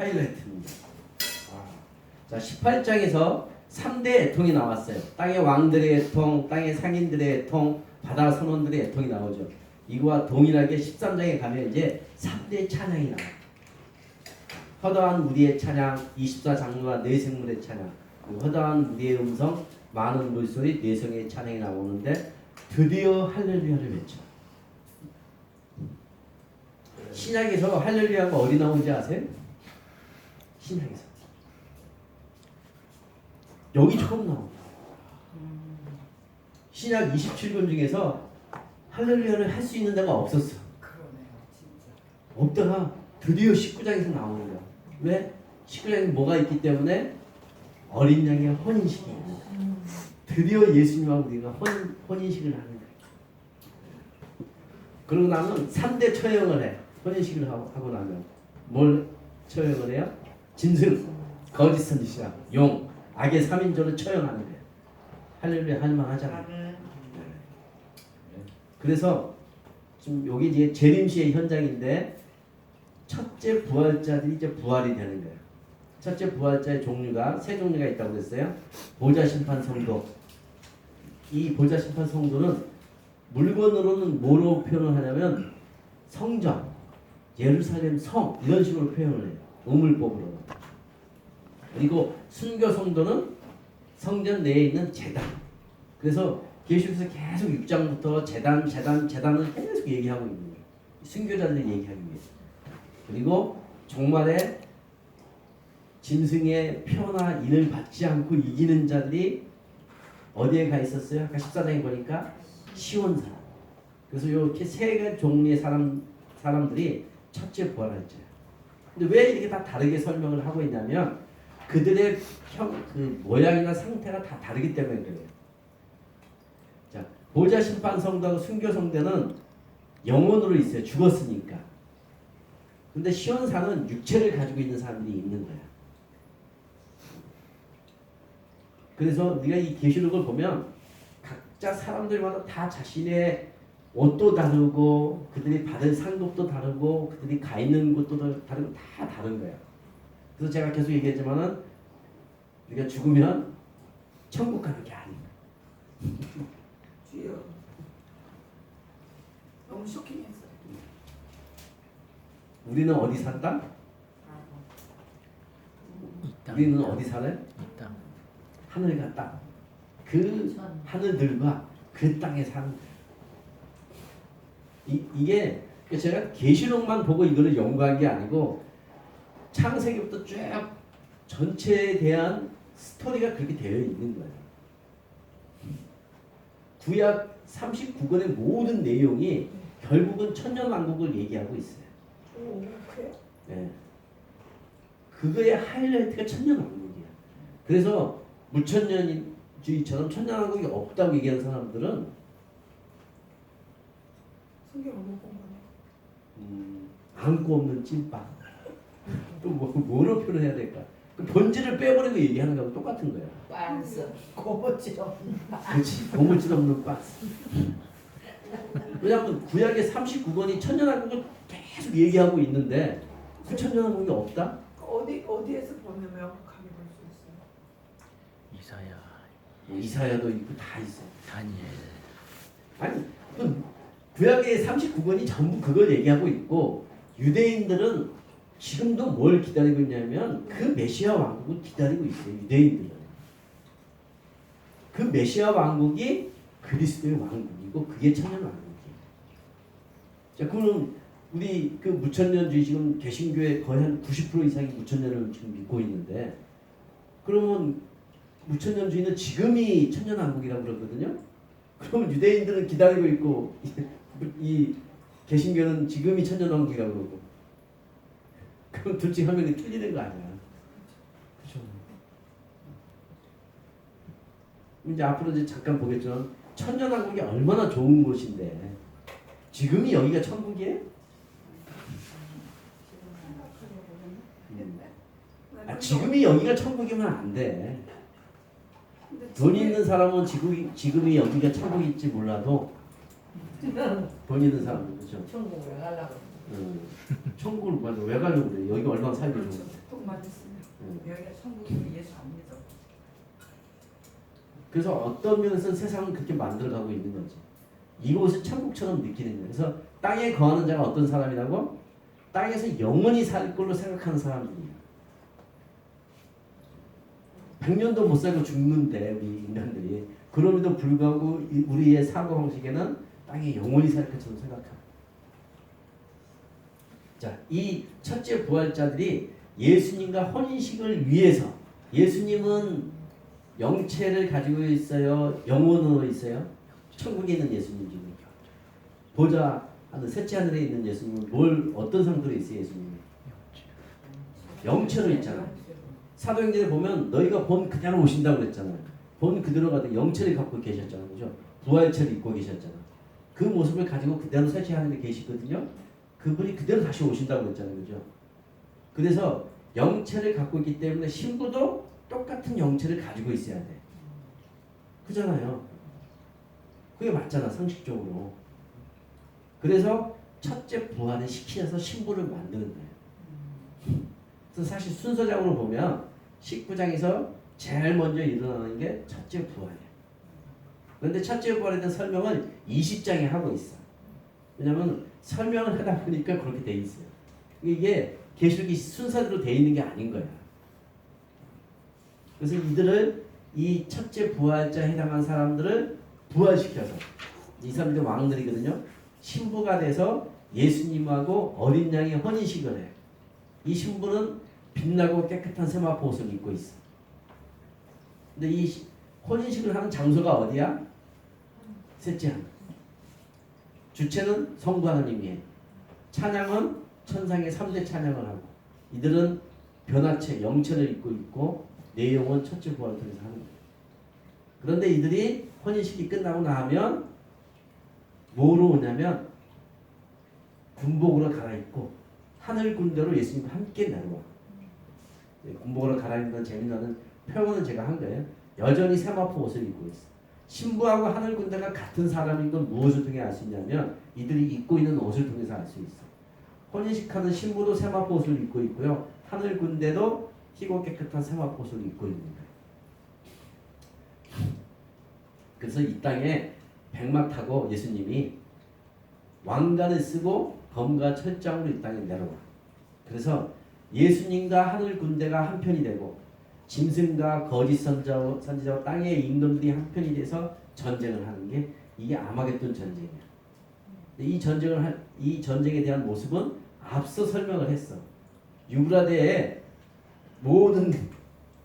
하이라이트입니다. 자, 18장에서 3대 애통이 나왔어요. 땅의 왕들의 애통, 땅의 상인들의 애통, 바다 선원들의 애통이 나오죠. 이거와 동일하게 13장에 가면 이제 3대 찬양이 나와요. 허다한 무리의 찬양, 24장로와 네 생물의 찬양, 허다한 무리의 음성, 많은 물소리, 네 성의 찬양이 나오는데 드디어 할렐루야를 외쳐. 신약에서 할렐루야가 어디 나오는지 아세요? 신약에서. 여기 처음 나옵니다. 신약 27권 중에서 할렐루야를 할 수 있는 데가 없었어. 그러네요, 진짜. 없다가 드디어 19장에서 나오는 거야. 왜? 19장에 뭐가 있기 때문에 어린 양의 혼인식이 있는 거야. 드디어 예수님하고 우리가 혼인식을 하는 거야. 그러고 나면 3대 처형을 해. 혼인식을 하고 나면 뭘 처형을 해요? 짐승, 거짓 선지자, 용, 악의 3인조를 처형하는 거예요. 할렐루야 할만하잖아요. 그래서 지금 여기 이제 재림시의 현장인데 첫째 부활자들이 이제 부활이 되는 거예요. 첫째 부활자의 종류가 세 종류가 있다고 그랬어요. 보좌 심판 성도. 이 보좌 심판 성도는 물건으로는 뭐로 표현을 하냐면 성전, 예루살렘 성 이런 식으로 표현을 해요. 우물법으로. 그리고 순교 성도는 성전 내에 있는 제단. 그래서 계시록에서 계속 6장부터 제단을 계속 얘기하고 있는 거예요. 순교자들이 얘기하기 위해서. 그리고 종말에 짐승의 표나 인을 받지 않고 이기는 자들이 어디에 가 있었어요? 아까 14장에 보니까 시온 사람. 그래서 이렇게 세 종류의 사람들이 첫째 부활했죠. 근데 왜 이렇게 다 다르게 설명을 하고 있냐면 그들의 그 모양이나 상태가 다 다르기 때문에 그래요. 자, 보좌 심판 성도하고 순교 성도는 영혼으로 있어요. 죽었으니까. 근데 시온산은 육체를 가지고 있는 사람들이 있는 거야. 그래서 우리가 이 계시록을 보면 각자 사람들마다 다 자신의 옷도 다르고 그들이 받은 상급도 다르고 그들이 가 있는 곳도 다르고 다 다른 거야. 그래서 제가 계속 얘기했지만은 우리가 죽으면 천국 가는 게 아니야. 주여. 너무 쇼킹했어요. 우리는 어디 산다? 우리는 어디 살아요? 이 땅. 하늘 같다. 그 하늘들과 그 땅에 사는 거예요. 이게 제가 계시록만 보고 이거를 연구한 게 아니고 창세기부터 쭉 전체에 대한 스토리가 그렇게 되어 있는 거예요. 구약 39권의 모든 내용이 결국은 천년왕국을 얘기하고 있어요. 오, 그래요? 네. 그거의 하이라이트가 천년왕국이야. 그래서 무천년주의처럼 천년왕국이 없다고 얘기하는 사람들은 성경을 못 본 거네. 안고 없는 찐빵. 또 뭐로 표현해야 될까? 그 본질을 빼버리고 얘기하는 거하고 똑같은 거야. 빤스. 고무줄 없는 그렇지. 고무줄 없는 박스. 왜냐하면 구약의 39권이 천년왕국을 계속 얘기하고 있는데 그 천년왕국이 없다? 어디에서 보면 명확하게 볼 수 있어요? 이사야, 이사야도 있고 다 있어. 다니엘. 아니 그 구약의 39권이 전부 그걸 얘기하고 있고 유대인들은 지금도 뭘 기다리고 있냐면 그 메시아 왕국을 기다리고 있어요. 유대인들은. 그 메시아 왕국이 그리스도의 왕국이고 그게 천년왕국이에요. 자, 그럼 우리 그 무천년주의 지금 개신교의 거의 한 90% 이상이 무천년을 지금 믿고 있는데 그러면 무천년주의는 지금이 천년왕국이라고 그러거든요. 그러면 유대인들은 기다리고 있고 이 개신교는 지금이 천년왕국이라고 그러고 그럼 둘 중에 한 명이 틀리는 거 아니야. 그렇죠. 이제 앞으로 이제 잠깐 보겠지만 천년왕국이 얼마나 좋은 곳인데 지금이 여기가 천국이에요? 지금이 여기가 천국이면 안 돼. 돈 있는 사람은 지금이 여기가 천국일지 몰라도 돈 있는 사람은 그렇죠. 천국 왜 가려고? 천국을 왜 가려고 그래? 여기 얼마나 살기 좋은데. 돈 맞았습니다. 여기가 천국이 예수 안 믿어. 그래서 어떤 면에서 세상은 그렇게 만들어가고 있는 거지. 이곳을 천국처럼 느끼는 거예요. 그래서 땅에 거하는 자가 어떤 사람이라고? 땅에서 영원히 살 걸로 생각하는 사람들이야. 100년도 못 살고 죽는데 우리 인간들이. 그럼에도 불구하고 우리의 사고방식에는 땅에 영원히 살 것처럼 생각합니다. 자, 이 첫째 부활자들이 예수님과 혼인식을 위해서, 예수님은 영체를 가지고 있어요? 영혼으로 있어요? 천국에 있는 예수님 지금. 보좌 하늘 셋째 하늘에 있는 예수님은 어떤 상태로 있어요? 예수님이 영체로 있잖아. 사도행전에 보면 너희가 본 그대로 오신다고 그랬잖아요. 본 그대로 가도 영체를 갖고 계셨잖아요. 그죠? 부활체를 입고 계셨잖아. 그 모습을 가지고 그대로 셋째 하늘에 계시거든요. 그분이 그대로 다시 오신다고 그랬잖아요. 그죠? 그래서 영체를 갖고 있기 때문에 신부도 똑같은 영체를 가지고 있어야 돼. 그잖아요. 그게 맞잖아, 상식적으로. 그래서 첫째 부활을 시키셔서 신부를 만드는 거예요. 그래서 사실 순서적으로 보면 19장에서 제일 먼저 일어나는 게 첫째 부활이에요. 그런데 첫째 부활에 대한 설명을 20장에 하고 있어. 왜냐하면 설명을 하다 보니까 그렇게 돼 있어요. 이게 계시록이 순서대로 돼 있는 게 아닌 거야. 그래서 이들을 이 첫째 부활자에 해당한 사람들을 부활시켜서 이 사람들이 왕들이거든요. 신부가 돼서 예수님하고 어린 양의 혼인식을 해. 이 신부는 빛나고 깨끗한 세마포 옷을 입고 있어. 근데 이 혼인식을 하는 장소가 어디야? 셋째 하늘. 주체는 성부 하나님이에요. 찬양은 천상의 3대 찬양을 하고, 이들은 변화체, 영체를 입고 있고 내용은 첫째 부활을 통해서 하는 거예요. 그런데 이들이 혼인식이 끝나고 나면 뭐로 오냐면 군복으로 갈아입고 하늘 군대로 예수님과 함께 내려와. 군복으로 갈아입는 재미나는 표현은 제가 한 거예요. 여전히 세마포 옷을 입고 있어. 신부하고 하늘 군대가 같은 사람인 건 무엇을 통해 알 수 있냐면 이들이 입고 있는 옷을 통해서 알 수 있어. 혼인식하는 신부도 세마포 옷을 입고 있고요. 하늘 군대도 희고 깨끗한 세마포 옷을 입고 있는 거예요. 그래서 이 땅에 백마 타고 예수님이 왕관을 쓰고 검과 철장으로 이 땅에 내려와. 그래서 예수님과 하늘 군대가 한편이 되고 짐승과 거짓 선지자와 땅의 임금들이 한편이 돼서 전쟁을 하는 게 이게 아마겟돈 전쟁이야. 이 전쟁에 대한 모습은 앞서 설명을 했어. 유브라데에 모든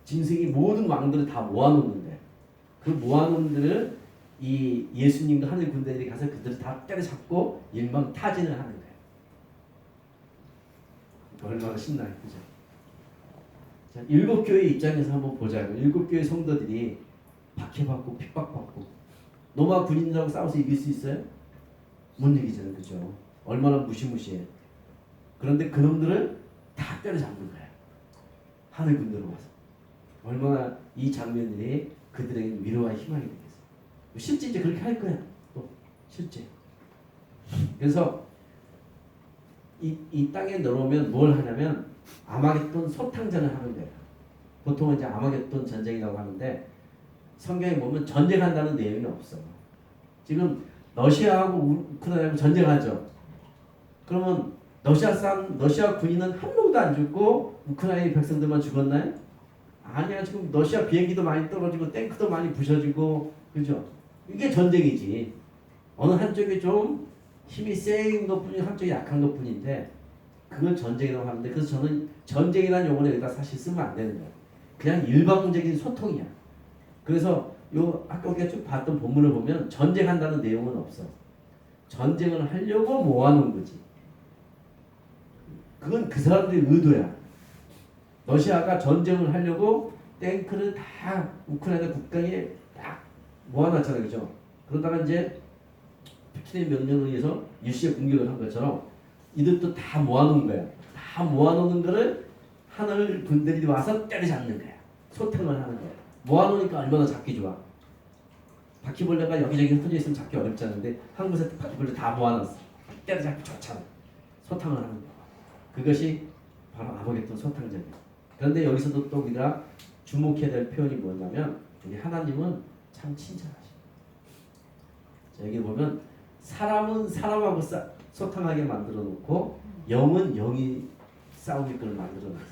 짐승이 모든 왕들을 다 모아놓는데 그 모아놓은 이 예수님과 하늘 군대들이 가서 그들을 다 때려잡고 일망타진을 하는 거예요. 얼마나 신나요, 그죠? 자, 일곱 교회 입장에서 한번 보자고요. 일곱 교회 성도들이 박해받고 핍박받고 로마 군인들하고 싸워서 이길 수 있어요? 못 이기잖아요, 그죠? 얼마나 무시무시해. 그런데 그놈들을 다 때려잡는 거예요. 하늘 군대로 와서. 얼마나 이 장면들이 그들에게 위로와 희망이 되겠어요. 실제 이제 그렇게 할 거야. 또 실제. 그래서 이 땅에 내려오면 뭘 하냐면 아마겟돈 소탕전을 하는 거예요. 보통은 이제 아마겟돈 전쟁이라고 하는데 성경에 보면 전쟁한다는 내용이 없어. 지금 러시아하고 우크라이나하고 전쟁하죠. 그러면 러시아 군인은 한 명도 안 죽고 우크라이나 백성들만 죽었나요? 아니야. 지금 러시아 비행기도 많이 떨어지고 탱크도 많이 부셔지고, 그죠? 이게 전쟁이지. 어느 한쪽이 좀 힘이 센 것뿐이 한쪽이 약한 것뿐인데 그걸 전쟁이라고 하는데, 그래서 저는 전쟁이라는 용어는 여기다 사실 쓰면 안 되는 거예요. 그냥 일방적인 소통이야. 그래서 요 아까 우리가 쭉 봤던 본문을 보면 전쟁한다는 내용은 없어. 전쟁을 하려고 모아놓은 거지. 그건 그 사람들의 의도야. 러시아가 전쟁을 하려고 탱크를 다 우크라이나 국경에 딱 모아놨잖아요, 그죠? 그러다가 이제 푸틴의 명령에 의해서 유시에 공격을 한 것처럼 이들도 다 모아놓은 거야. 다 모아놓는 거를 하늘 군대들이 와서 때려잡는 거야. 소탕을 하는 거야. 모아놓으니까 얼마나 잡기 좋아. 바퀴벌레가 여기저기 흩어져 있으면 잡기 어렵지 않은데 한국에서 바퀴벌레 다 모아놨어. 때려잡기 좋잖아. 소탕을 하는 거야. 그것이 바로 아마겟돈 소탕전이야. 그런데 여기서도 또 우리가 주목해야 될 표현이 뭐냐면 우리 하나님은 참 친절하셔. 자, 여기 보면 사람은 사람하고 소통하게 만들어 놓고 영은 영이 싸우게끔 만들어 놨어.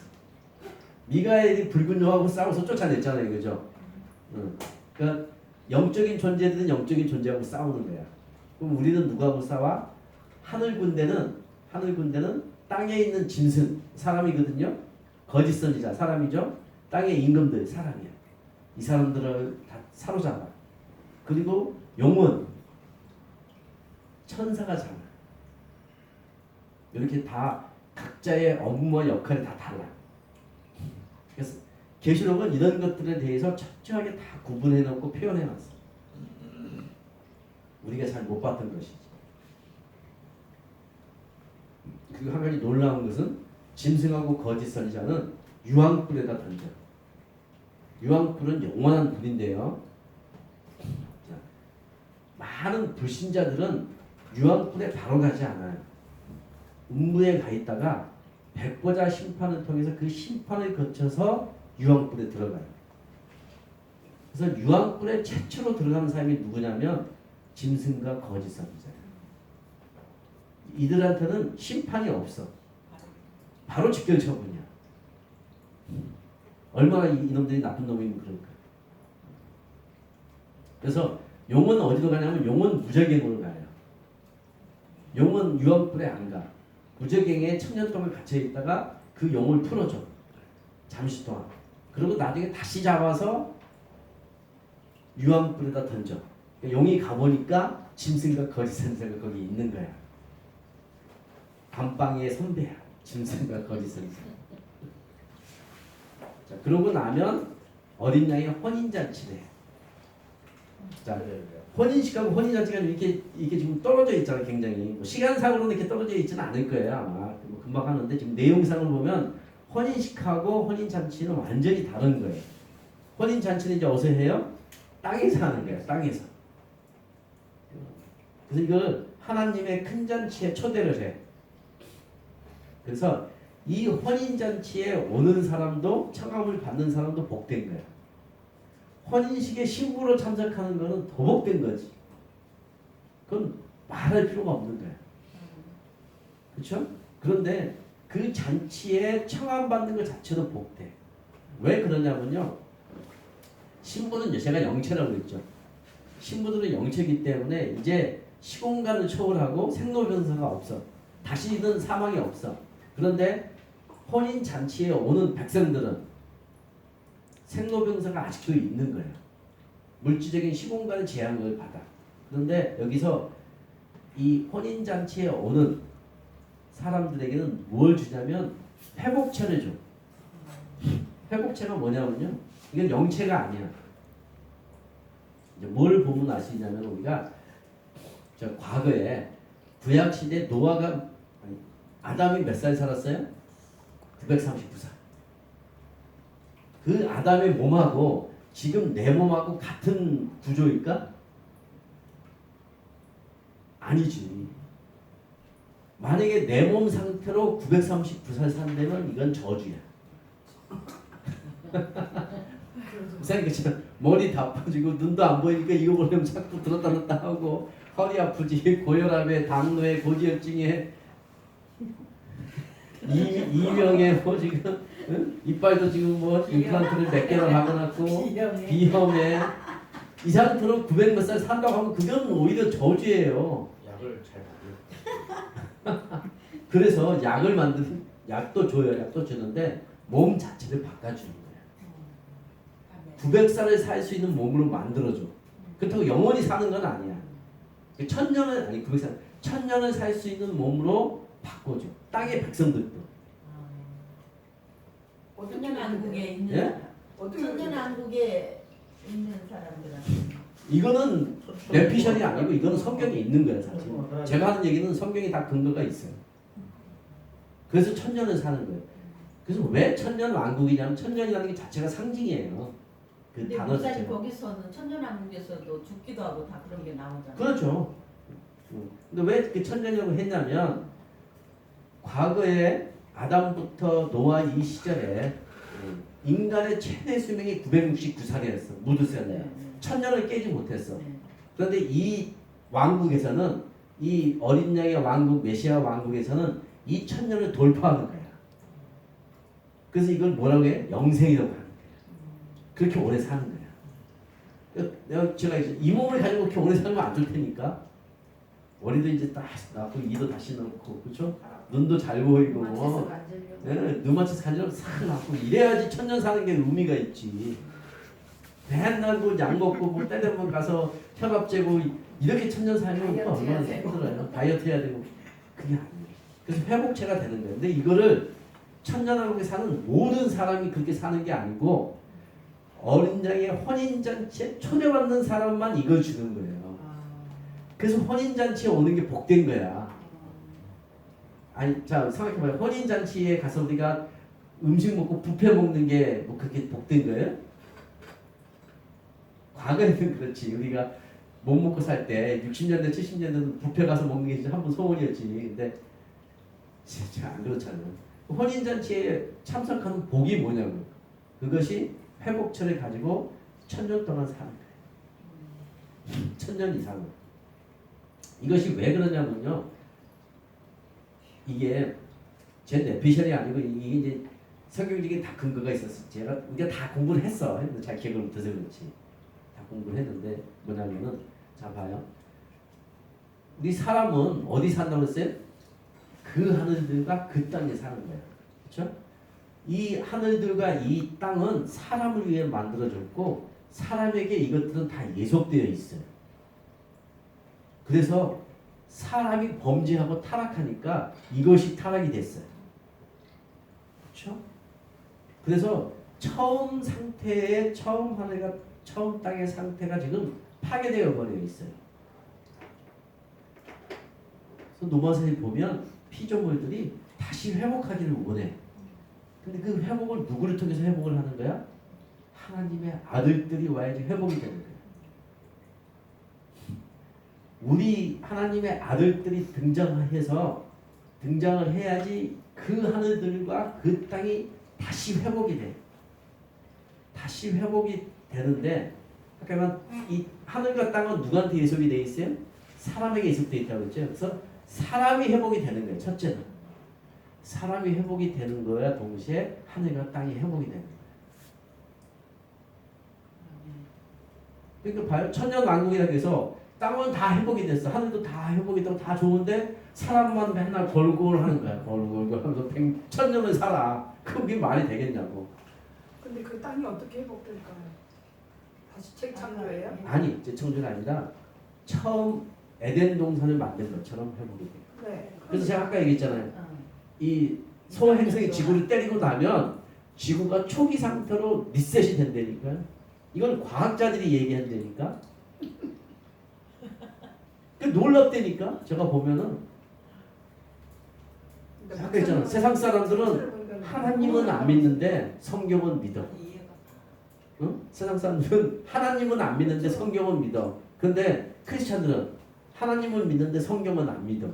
미가엘이 붉은 용하고 싸워서 쫓아냈잖아요, 그죠? 그러니까 영적인 존재들은 영적인 존재하고 싸우는 거야. 그럼 우리는 누구하고 싸워? 하늘 군대는 땅에 있는 짐승 사람이거든요. 거짓 선지자 사람이죠. 땅의 임금들 사람이야. 이 사람들을 다 사로잡아. 그리고 용은 천사가 잡아. 이렇게 다 각자의 업무와 역할이 다 달라. 그래서 계시록은 이런 것들에 대해서 철저하게 다 구분해 놓고 표현해 놨어. 우리가 잘 못 봤던 것이지. 그리고 한 가지 놀라운 것은 짐승하고 거짓 선지자는 유황불에다 던져. 유황불은 영원한 불인데요. 자, 많은 불신자들은 유황불에 바로 가지 않아요. 음부에 가 있다가 백보자 심판을 통해서 그 심판을 거쳐서 유황불에 들어가요. 그래서 유황불에 최초로 들어가는 사람이 누구냐면 짐승과 거짓 선지자예요. 이들한테는 심판이 없어. 바로 직결 처분이야. 얼마나 이놈들이 나쁜 놈이면 그럴까. 그래서 용은 어디로 가냐면 용은 무적행으로 가요. 용은 유황불에 안 가. 무적행에 천년 동안 갇혀 있다가 그 용을 풀어줘. 잠시 동안. 그리고 나중에 다시 잡아서 유황불에다 던져. 용이 가보니까 짐승과 거짓 선지자가 거기 있는 거야. 감방의 선배야. 짐승과 거짓 선지자. 자, 그러고 나면 어린 양의 혼인잔치래. 자, 혼인식하고 혼인잔치가 이렇게 지금 떨어져 있잖아요. 굉장히 뭐 시간상으로는 이렇게 떨어져 있지는 않을 거예요. 아마 뭐 금방 하는데 지금 내용상을 보면 혼인식하고 혼인잔치는 완전히 다른 거예요. 혼인잔치는 이제 어디서 해요? 땅에서 하는 거예요. 땅에서. 그래서 이걸 하나님의 큰 잔치에 초대를 해. 그래서 이 혼인잔치에 오는 사람도 청함을 받는 사람도 복된 거야. 혼인식에 신부로 참석하는 거는 더 복된 거지. 그건 말할 필요가 없는 거야. 그렇죠? 그런데 그 잔치에 청함 받는 것 자체도 복돼. 왜 그러냐면요. 신부는 제가 영체라고 그랬죠. 신부들은 영체이기 때문에 이제 시공간을 초월하고 생로병사가 없어. 다시는 사망이 없어. 그런데 혼인 잔치에 오는 백성들은 생로병사가 아직도 있는 거예요. 물질적인 시공간의 제한을 받아. 그런데 여기서 이 혼인 잔치에 오는 사람들에게는 뭘 주냐면 회복체를 줘. 회복체가 뭐냐면요. 이건 영체가 아니야. 이제 뭘 보면 아시냐면 우리가 저 과거에 구약 시대 노아가 아담이 몇 살 살았어요? 939살. 그 아담의 몸하고 지금 내 몸하고 같은 구조일까? 아니지. 만약에 내 몸 상태로 939살 산다면 이건 저주야. 그렇죠. 머리 다 빠지고 눈도 안 보이니까 이거 보려면 자꾸 들었다 놨다 하고 허리 아프지, 고혈압에, 당뇨에, 고지혈증에, 이명에 뭐 지금 응? 이빨도 지금 뭐 임플란트를 몇 개나 박아놨고 비염에 이 상태로 900 몇 살 산다고 하면 그건 오히려 저주예요. 약을 잘 먹어요. 그래서 약을 만드는 약도 줘요. 약도 주는데 몸 자체를 바꿔주는 거야. 900살을 살 수 있는 몸으로 만들어줘. 그렇다고 영원히 사는 건 아니야. 천년을 아니 900살 천년을 살 수 있는 몸으로 바꿔줘. 땅의 백성들도. 천년왕국에 있는 예? 사람. 천년왕국에 있는 사람들은 이거는 레피션이 아니고 이거는 성경에 있는 거야 사실. 제가 하는 얘기는 성경에 다 근거가 있어요. 그래서 천년을 사는 거예요. 그래서 왜 천년 왕국이냐면 천년이라는 게 자체가 상징이에요. 그 근데 단어 목사님 자체가. 거기서는 천년왕국에서도 죽기도 하고 다 그런 게 나오잖아요. 그렇죠. 근데 왜 그 천년이라고 했냐면 과거에 아담부터 노아 이 시절에 인간의 최대 수명이 969살이었어. 무드세네. 네. 1000년을 깨지 못했어. 네. 그런데 이 왕국에서는 이 어린 양의 왕국 메시아 왕국에서는 이 1000년을 돌파하는 거야. 그래서 이걸 뭐라고 해? 영생이라고 하는 거야. 그렇게 오래 사는 거야. 제가 이제 이 몸을 가지고 그렇게 오래 살면 안 좋을 테니까 머리도 이제 딱 나고 이도 다시 넣고 그렇죠? 눈도 잘 보이고 눈 맞춰서 간지럼 싹 나고 이래야지 1000년 사는 게 의미가 있지. 맨날 뭐약 먹고 뭐 때려면 가서 혈압 재고 이렇게 1000년 살면 또 얼마나 힘들어요. 다이어트 해야 되고 그게 아니에요. 그래서 회복체가 되는 거예요. 근데 이거를 1000년하고 사는 모든 사람이 그렇게 사는 게 아니고 어린 양의 혼인잔치에 초대받는 사람만 이걸 주는 거예요. 그래서 혼인잔치에 오는 게 복된 거야. 아니, 자, 생각해봐요. 혼인잔치에 가서 우리가 음식 먹고 뷔페 먹는 게 뭐 그렇게 복된 거예요? 과거에는 그렇지. 우리가 못 먹고 살 때 60년대, 70년대는 뷔페 가서 먹는 게 진짜 한번 소원이었지. 근데 진짜 안 그렇잖아요. 혼인잔치에 참석하는 복이 뭐냐고. 그것이 회복처를 가지고 1000년 동안 사는 거예요. 1000년 이상을. 이것이 왜 그러냐면요. 이게 제 내피셜이 아니고 이게 이제 성경적인 다 근거가 있었어. 우리가 다 공부를 했어. 잘 기억을 못해서 그렇지. 다 공부를 했는데 뭐냐면은 자 봐요. 우리 사람은 어디 산다고 했어요? 그 하늘들과 그 땅에 사는 거예요. 그렇죠? 이 하늘들과 이 땅은 사람을 위해 만들어졌고 사람에게 이것들은 다 예속되어 있어요. 그래서 사람이 범죄하고 타락하니까 이것이 타락이 됐어요. 그렇죠? 그래서 처음 상태의 처음 하늘과 처음 땅의 상태가 지금 파괴되어 버려 있어요. 그래서 노마서에 보면 피조물들이 다시 회복하기를 원해. 근데 그 회복을 누구를 통해서 회복을 하는 거야? 하나님의 아들들이 와야지 회복이 되는 거야. 우리 하나님의 아들들이 등장을 해야지 그 하늘들과 그 땅이 다시 회복이 돼. 다시 회복이 되는데 그러니까 이 하늘과 땅은 누구한테 예속이 돼 있어요? 사람에게 예속돼 있다고 했죠. 그래서 사람이 회복이 되는 거예요. 첫째는 사람이 회복이 되는 거야 동시에 하늘과 땅이 회복이 되는 거예요. 그러니까 봐요. 천년왕국이라고 해서 땅은 다 회복이 됐어. 하늘도 다 회복이 되고 다 좋은데 사람만 맨날 골골 하는 거야. 골골 하면서 1000년을 살아. 그게 말이 되겠냐고. 근데 그 땅이 어떻게 회복될까요? 다시 재창조예요? 아니, 재창조가 아니라 처음 에덴 동산을 만든 것처럼 회복이 돼. 네. 그래서 제가 아까 얘기했잖아요. 이 소행성이 지구를 때리고 나면 지구가 초기 상태로 리셋이 된다니까. 이건 과학자들이 얘기한다니까. 놀랍다니까. 제가 보면은 아까 있잖아. 세상 사람들은 하나님은 안 믿는데 성경은 믿어. 응? 세상 사람들은 하나님은 안 믿는데 성경은 믿어. 근데 크리스찬들은 하나님은 믿는데 성경은 안 믿어.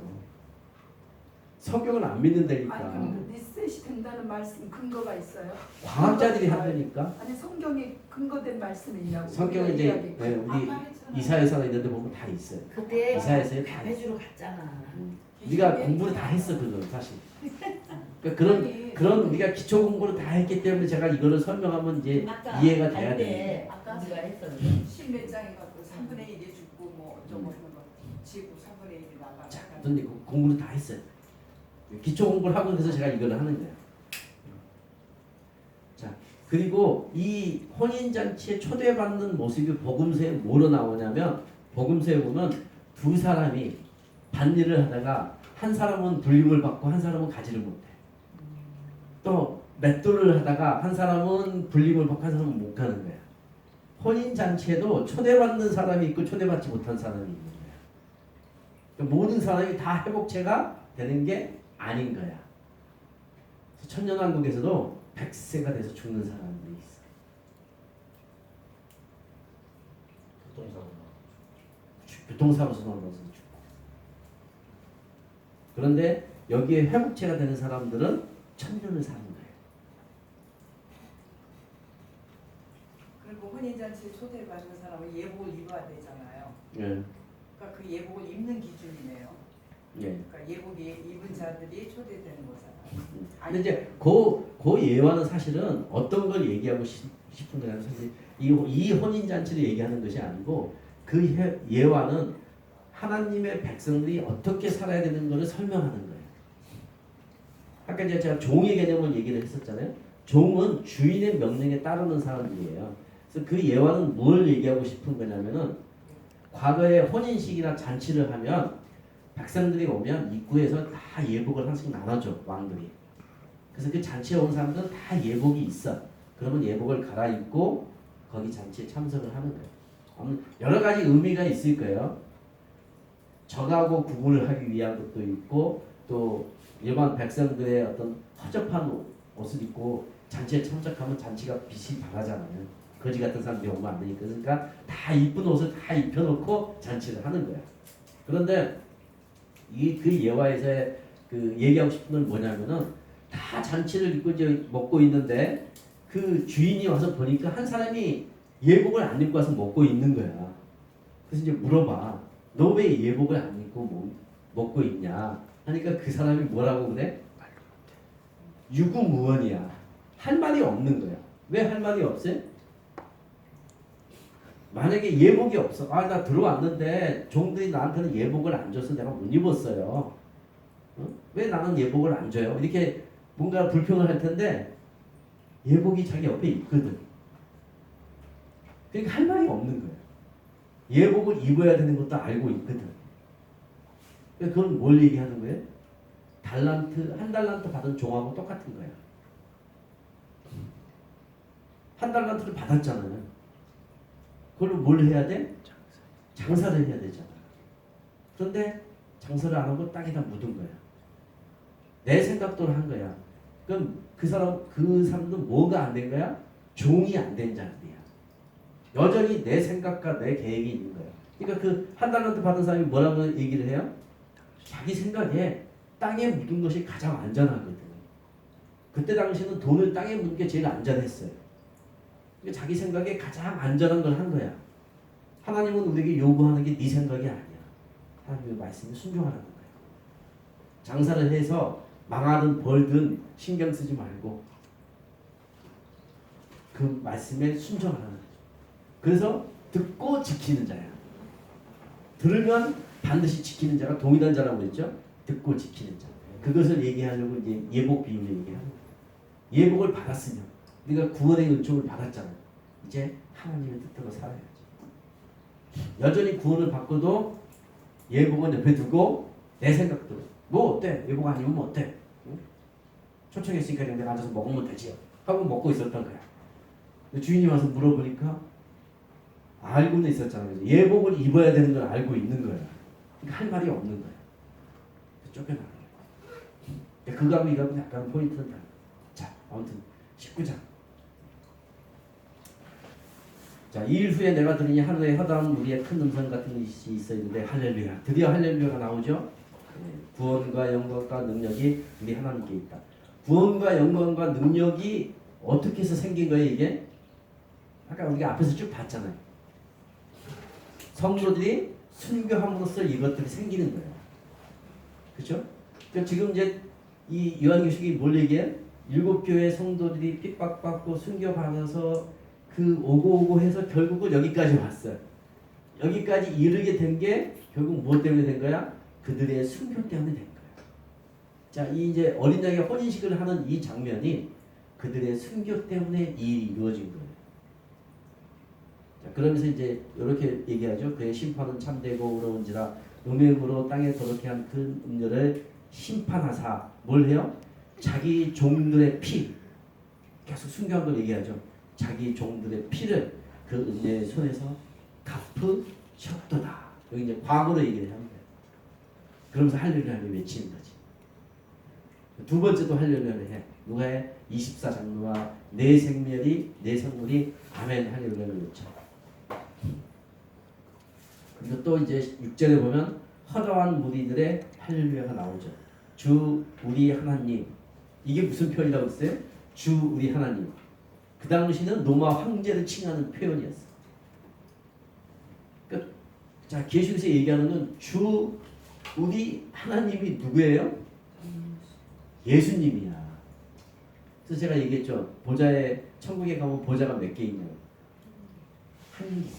성경은 안 믿는다니까. 아니 그럼 리셋이 된다는 말씀 근거가 있어요? 과학자들이 한다니까. 아니 성경에 근거된 말씀이 있냐고. 성경에 이제 네, 우리 이사야서나 이런 데 보면 다 있어요. 그때 이사야서에 다 답해주러 갔잖아. 우리가 공부를 다 했어 그거 사실. 그러니까 그런 우리가 기초 공부를 다 했기 때문에 제가 이거를 설명하면 이제 이해가 돼야 돼. 아까 우리가 했어. 신매장에 갖고 3분의 1이 죽고 뭐 어쩌고 하는 거 지구 3분의 1이 나가. 자, 근데 공부를 다 했어요. 기초 공부를 하고 그래서 제가 이거를 하는 거예요. 자, 그리고 이 혼인잔치에 초대받는 모습이 복음서에 뭐로 나오냐면 복음서에 보면 두 사람이 반일을 하다가 한 사람은 불림을 받고 한 사람은 가지를 못해. 또 맷돌을 하다가 한 사람은 불림을 받고 한 사람은 못 가는 거야. 혼인잔치에도 초대받는 사람이 있고 초대받지 못한 사람이 있는 거야. 그러니까 모든 사람이 다 회복체가 되는 게 아닌 거야. 천년왕국에서도 100세가 돼서 죽는 사람들이 있어. 교통사고에서 넘어져서 죽고. 그런데 여기에 회복체가 되는 사람들은 1000년을 사는 거예요. 그 혼인잔치에 초대받은 사람은 예복을 입어야 되잖아요. 예. 그러니까 그 예복을 입는 기준이네요. 예. 그러니까 예복이 입은 자들이 초대되는 거잖아요. 근데 이제 그 예화는 사실은 어떤 걸 얘기하고 싶은 거냐면 사실 이 혼인 잔치를 얘기하는 것이 아니고 그 예화는 하나님의 백성들이 어떻게 살아야 되는 것을 설명하는 거예요. 아까 이제 제가 종의 개념을 얘기를 했었잖아요. 종은 주인의 명령에 따르는 사람들이에요. 그래서 그 예화는 뭘 얘기하고 싶은 거냐면은 과거에 혼인식이나 잔치를 하면 백성들이 오면 입구에서 다 예복을 하나씩 나눠줘 왕들이. 그래서 그 잔치에 온 사람들은 다 예복이 있어. 그러면 예복을 갈아입고 거기 잔치에 참석을 하는 거예요. 여러 가지 의미가 있을 거예요. 적하고 구분을 하기 위한 것도 있고 또 일반 백성들의 어떤 허접한 옷을 입고 잔치에 참석하면 잔치가 빛이 바라잖아요. 거지 같은 사람들이 오면 안 되니까. 그러니까 다 이쁜 옷을 다 입혀놓고 잔치를 하는 거야. 그런데 그 예화에서의 그 얘기하고 싶은 건 뭐냐면은 다 잔치를 입고 이제 먹고 있는데 그 주인이 와서 보니까 한 사람이 예복을 안 입고 와서 먹고 있는 거야. 그래서 이제 물어봐. 너 왜 예복을 안 입고 먹고 있냐? 하니까 그 사람이 뭐라고 그래? 유구무원이야. 할 말이 없는 거야. 왜 할 말이 없어요? 만약에 예복이 없어. 아, 나 들어왔는데 종들이 나한테는 예복을 안 줘서 내가 못 입었어요. 어? 왜 나는 예복을 안 줘요? 이렇게 뭔가 불평을 할 텐데 예복이 자기 옆에 있거든. 그러니까 할 말이 없는 거야. 예복을 입어야 되는 것도 알고 있거든. 그러니까 그건 뭘 얘기하는 거예요? 한 달란트 받은 종하고 똑같은 거야. 한 달란트를 받았잖아요. 그걸로 뭘 해야 돼? 장사를 해야 되잖아. 그런데 장사를 안 하고 땅에다 묻은 거야. 내 생각대로 한 거야. 그럼 그 사람은 뭐가 안 된 거야? 종이 안 된 자들이야. 여전히 내 생각과 내 계획이 있는 거야. 그러니까 그 한 달란트 받은 사람이 뭐라고 얘기를 해요? 자기 생각에 땅에 묻은 것이 가장 안전하거든. 그때 당시는 돈을 땅에 묻는 게 제일 안전했어요. 그러니까 자기 생각에 가장 안전한 걸 한 거야. 하나님은 우리에게 요구하는 게 네 생각이 아니야. 하나님의 말씀에 순종하라는 거야. 장사를 해서 망하든 벌든 신경 쓰지 말고 그 말씀에 순종하라는 거야. 그래서 듣고 지키는 자야. 들으면 반드시 지키는 자가 동일한 자라고 했죠. 듣고 지키는 자. 그것을 얘기하려고 이제 예복 비유를 얘기하는 거예요. 예복을 받았으면 우리가 구원의 은총을 받았잖아요. 이제 하나님의 뜻대로 살아야지. 여전히 구원을 받고도 예복은 옆에 두고 내 생각대로 뭐 어때? 예복 아니면 뭐 어때? 응? 초청했으니까 내가 앉아서 먹으면 되지 하고 먹고 있었던 거야. 주인이 와서 물어보니까 알고는 있었잖아요. 예복을 입어야 되는 걸 알고 있는 거야. 그러니까 할 말이 없는 거야. 쫓겨나는 거야. 그거하고 이거하고 약간 포인트는 다르다. 자, 아무튼 19장. 자, 2일 후에 내가 들으니 하늘에 허다한 우리의 큰 음성 같은 것이 있었는데 할렐루야. 드디어 할렐루야가 나오죠. 구원과 영광과 능력이 우리 하나님께 있다. 구원과 영광과 능력이 어떻게 해서 생긴 거예요 이게? 아까 우리가 앞에서 쭉 봤잖아요. 성도들이 순교함으로써 이것들이 생기는 거예요. 그렇죠? 그러니까 지금 이제 이 요한계시록이 뭘 얘기해? 7교회 성도들이 핍박받고 순교받아서 그 오고 해서 결국은 여기까지 왔어요. 여기까지 이르게 된 게 결국 무엇 때문에 된 거야? 그들의 순교 때문에 된 거야. 자, 이 이제 어린 양의 혼인식을 하는 이 장면이 그들의 순교 때문에 이루어진 거예요. 자, 그러면서 이제 이렇게 얘기하죠. 그의 심판은 참되고 의로운지라 음행으로 땅에 더럽게 한 그 음녀를 심판하사 뭘 해요? 자기 종들의 피 계속 순교한 걸 얘기하죠. 자기 종들의 피를 그 음녀의 손에서 갚으셨도다. 여기 이제 과거로 얘기를 합니다. 그러면서 할렐루야를 외치는 거지. 두 번째도 할렐루야를 해. 누가 해? 24장로와 내 생물이 아멘 할렐루야를 외쳐. 그리고 또 이제 6절에 보면 허다한 무리들의 할렐루야가 나오죠. 주 우리 하나님. 이게 무슨 표현이라고 했어요? 주 우리 하나님. 그 당시는 로마 황제를 칭하는 표현이었어. 그러니까 자, 계시록에서 얘기하는 건 주 우리 하나님이 누구예요? 예수님이야. 그래서 제가 얘기했죠. 보좌에 천국에 가면 보좌가 몇 개 있냐고. 한 개.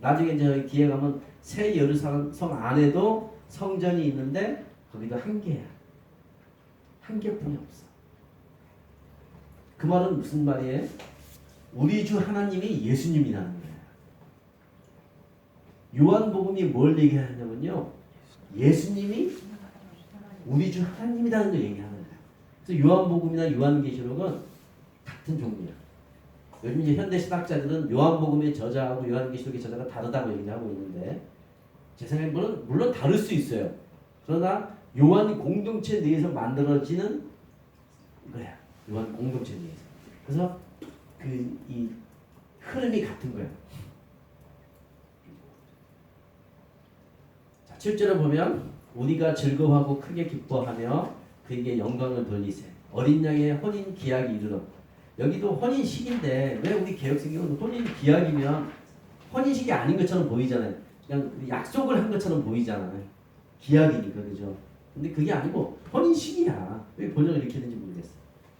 나중에 이제 저희 뒤에 가면 새 예루살렘 성 안에도 성전이 있는데 거기도 한 개야. 한 개뿐이 없어. 그 말은 무슨 말이에요? 우리 주 하나님이 예수님이라는 거야. 요한복음이 뭘 얘기하냐면요. 예수님이 우리 주 하나님이라는 걸 얘기하는 거야. 그래서 요한복음이나 요한계시록은 같은 종류야. 요즘 이제 현대 신학자들은 요한복음의 저자하고 요한계시록의 저자가 다르다고 얘기하고 있는데 제 생각에 물론 다를 수 있어요. 그러나 요한 공동체 내에서 만들어지는 거야. 요한 공동체 내에서. 그래서 그 이 흐름이 같은 거야. 자, 7절에 보면 우리가 즐거워하고 크게 기뻐하며 그에게 영광을 돌리세. 어린 양의 혼인 기약이 이르러. 여기도 혼인식인데 왜 우리 개혁성경은 혼인 기약이면 혼인식이 아닌 것처럼 보이잖아요. 그냥 약속을 한 것처럼 보이잖아요. 기약이니까 그죠. 근데 그게 아니고 혼인식이야. 왜 번역을 이렇게 했는지 모르겠어.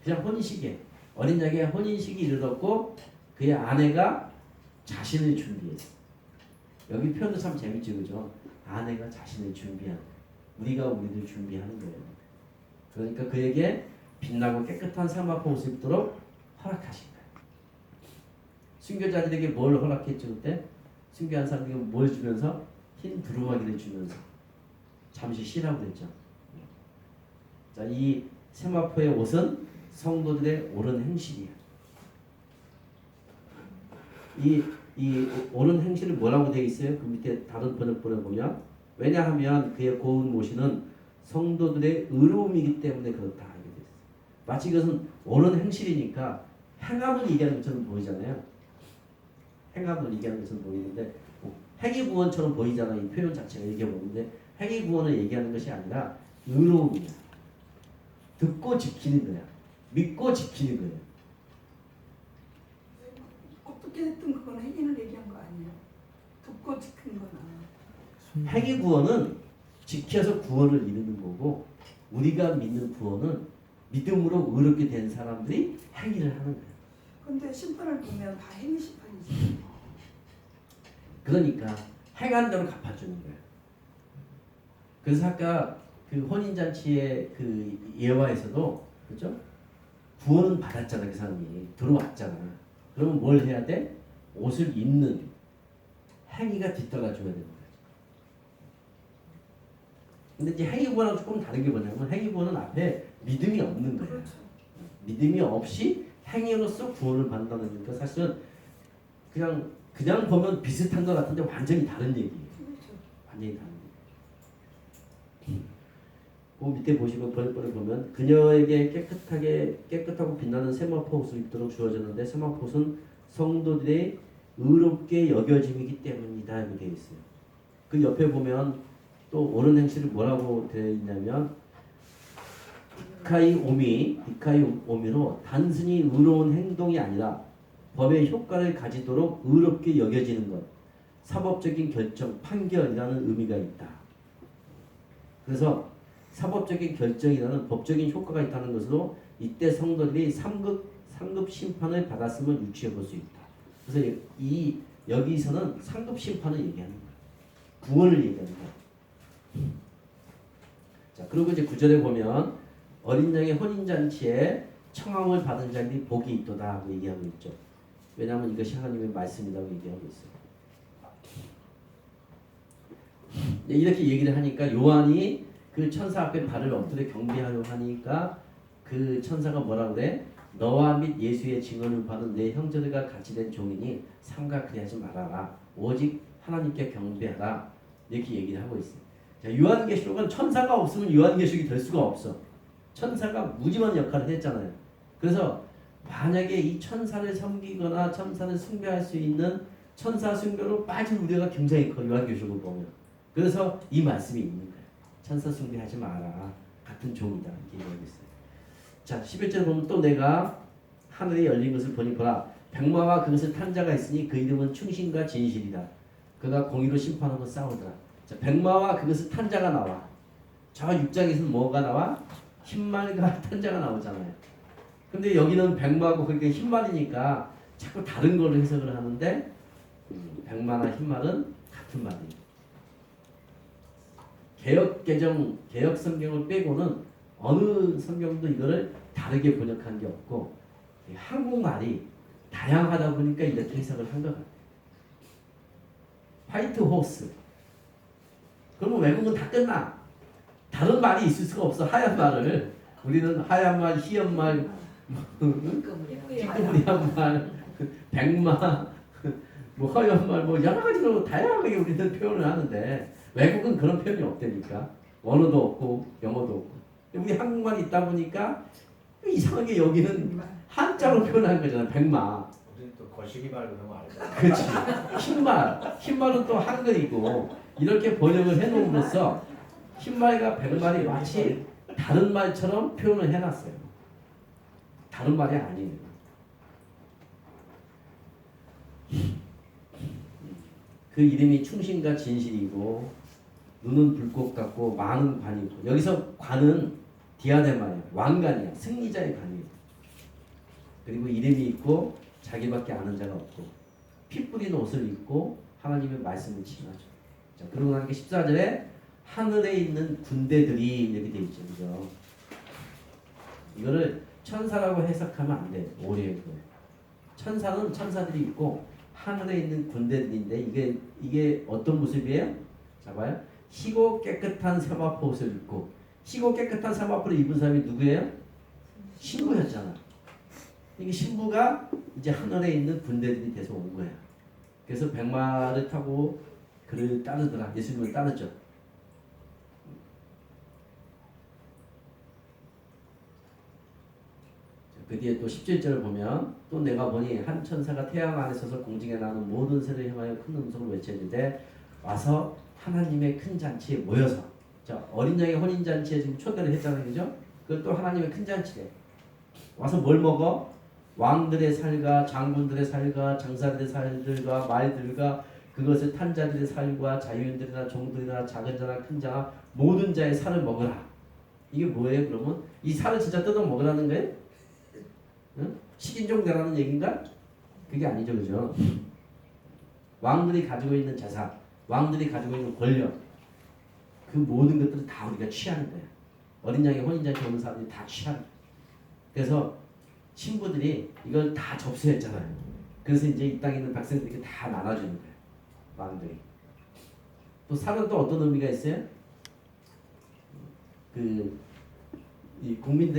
그냥 혼인식이에요. 어린 양의 혼인식이 이르렀고 그의 아내가 자신을 준비했어. 여기 표현도 참 재밌죠, 그죠? 아내가 자신을 준비한. 우리가 우리를 준비하는 거예요. 그러니까 그에게 빛나고 깨끗한 사마포 옷을 입도록 허락하신 거예요. 순교자들에게 뭘 허락했죠 그때? 순교한 사람들에게 뭘 주면서? 흰 두루마기를 주면서 잠시 쉬라고 그랬죠. 자, 이 세마포의 옷은 성도들의 옳은 행실이에요. 이 옳은 행실을 뭐라고 되어 있어요? 그 밑에 다른 번역본을 보면 왜냐하면 그의 고운 모시는 성도들의 의로움이기 때문에 그렇다 이렇게 되어 있어요. 마치 이것은 옳은 행실이니까 행함을 얘기하는 것처럼 보이잖아요. 행함을 얘기하는 것처럼 보이는데 행위 구원처럼 보이잖아요. 이 표현 자체가 얘기해보는데 행위 구원을 얘기하는 것이 아니라 의로움이야. 듣고 지키는 거야. 믿고 지키는 거예요. 어떻게 됐든 그건 행위를 얘기한 거 아니에요. 듣고 지킨 거나. 행위 구원은 지켜서 구원을 이루는 거고 우리가 믿는 구원은 믿음으로 의롭게 된 사람들이 행위를 하는 거예요. 근데 심판을 보면 다 행위 심판이지. 그러니까 행한 대로 갚아주는 거예요. 그래서 아까 그 혼인잔치의 그 예화에서도 그죠? 구원은 받았잖아. 그 사람이 들어왔잖아. 그러면 뭘 해야 돼? 옷을 입는 행위가 뒤따라 줘야 되는 거예요. 근데 이제 행위 구원하고 조금 다른 게 뭐냐면 행위 구원은 앞에 믿음이 없는 거예요. 그렇죠. 믿음이 없이 행위로서 구원을 받는다는 거니까 사실은 그냥 보면 비슷한 것 같은데 완전히 다른 얘기예요. 그렇죠. 완전히 다른 얘기. 그 밑에 보시면 번역본을 보면 그녀에게 깨끗하고 빛나는 세마포 옷을 입도록 주어졌는데 세마포 옷은 성도들의 의롭게 여겨짐이기 때문이다 이렇게 되어 있어요. 그 옆에 보면 또 옳은 행실을 뭐라고 되어 있냐면 디카이 오미로 단순히 의로운 행동이 아니라 법의 효과를 가지도록 의롭게 여겨지는 것, 사법적인 결정, 판결이라는 의미가 있다. 그래서 사법적인 결정이라는 법적인 효과가 있다는 것으로 이때 성도들이 3급 심판을 받았음을 유추해 볼 수 있다. 그래서 여기서는 상급 심판을 얘기하는 거예요. 구원을 얘기하는 거예요. 자, 그리고 이제 9절에 보면 어린 양의 혼인잔치에 청함을 받은 자들이 복이 있도다 하고 얘기하고 있죠. 왜냐하면 이것이 하나님의 말씀이라고 얘기하고 있어요. 이렇게 얘기를 하니까 요한이 그 천사 앞에 발을 엎드려 경배하려고 하니까 그 천사가 뭐라고 그래? 너와 및 예수의 증언을 받은 내 형제들과 같이 된 종이니 삼가 그리하지 말아라. 오직 하나님께 경배하라. 이렇게 얘기를 하고 있어요. 자, 요한계시록은 천사가 없으면 요한계시록이 될 수가 없어. 천사가 무지만 역할을 했잖아요. 그래서 만약에 이 천사를 섬기거나 천사를 숭배할 수 있는 천사 숭배로 빠진 우리가 굉장히 커. 요한계시록을 보면. 그래서 이 말씀이 있는 거예요. 천사 숭배하지 마라. 같은 종이다. 이렇게 얘기하고 있어요. 자, 11절 보면 또 내가 하늘이 열린 것을 보니 보라 백마와 그것을 탄 자가 있으니 그 이름은 충신과 진실이다. 그가 공의로 심판하고 싸우더라. 자, 백마와 그것을 탄 자가 나와. 저 6장에서는 뭐가 나와? 흰말과 탄 자가 나오잖아요. 근데 여기는 백마고 그게 흰말이니까 자꾸 다른 걸로 해석을 하는데 백마나 흰말은 같은 말이에요. 개역 성경을 빼고는 어느 성경도 이거를 다르게 번역한 게 없고 한국말이 다양하다 보니까 이렇게 해석을 한 것 같아요. 화이트 호스. 그러면 외국은 다 끝나. 다른 말이 있을 수가 없어. 하얀 말을. 우리는 하얀 말, 희연 말, 찌끄무리한 말, 백마, 뭐 허연 말, 뭐 여러 가지로 다양하게 우리는 표현을 하는데 외국은 그런 표현이 없다니까. 원어도 없고 영어도 없고. 우리 한국말이 있다 보니까 이상하게 여기는 한자로 표현한 거잖아. 백마. 우리 또 거시기 말 그런 거 알잖아. 그렇지. 흰말은 또 한글이고 이렇게 번역을 해놓음으로써 흰말과 백말이 마치 다른 말처럼 표현을 해놨어요. 다른 말이 아니에요. 그 이름이 충신과 진실이고 눈은 불꽃 같고 많은 관이고 여기서 관은 디아데마예요. 왕관이야. 승리자의 관이에요. 그리고 이름이 있고 자기밖에 아는 자가 없고 피 뿌린 옷을 입고 하나님의 말씀을 칭하죠. 자, 그러고 나니까 14절에 하늘에 있는 군대들이 이렇게 돼 있죠. 그죠? 이거를 천사라고 해석하면 안 돼요. 오해예요. 천사는 천사들이 있고 하늘에 있는 군대들인데 이게 어떤 모습이에요? 자, 봐요. 희고 깨끗한 세마포 옷을 입고 희고 깨끗한 세마포를 입은 사람이 누구예요? 신부였잖아. 이게 신부가 이제 하늘에 있는 군대들이 돼서 온 거야. 그래서 백마를 타고 그를 따르더라. 예수님을 따르죠. 그 뒤에 또 17절을 보면 또 내가 보니 한 천사가 태양 안에 서서 공중에 나는 모든 새를 향하여 큰 음성으로 외쳤는데 와서 하나님의 큰 잔치에 모여서 자, 어린 양의 혼인 잔치에 지금 초대를 했잖아요. 그죠? 그것도 하나님의 큰 잔치래. 와서 뭘 먹어? 왕들의 살과 장군들의 살과 장사들의 살들과 말들과 그것을 탄 자들의 살과 자유인들이나 종들이나 작은 자나 큰 자나 모든 자의 살을 먹으라. 이게 뭐예요? 그러면 이 살을 진짜 뜯어 먹으라는 거예요? 응? 식인종 되라는 얘기인가? 그게 아니죠. 그죠? 왕들이 가지고 있는 재산, 왕들이 가지고 있는 권력 그 모든 것들을 다 우리가 취하는 거야. 어린 양의 혼인잔치 오는 사람들이 다 취하는 거야. 그래서 신부들이 이걸 다 접수했잖아요. 그래서 이제 이 땅에 있는 백성들에게 다 나눠주는 거예요. 왕들이. 또 살은 또 어떤 의미가 있어요? 이 국민들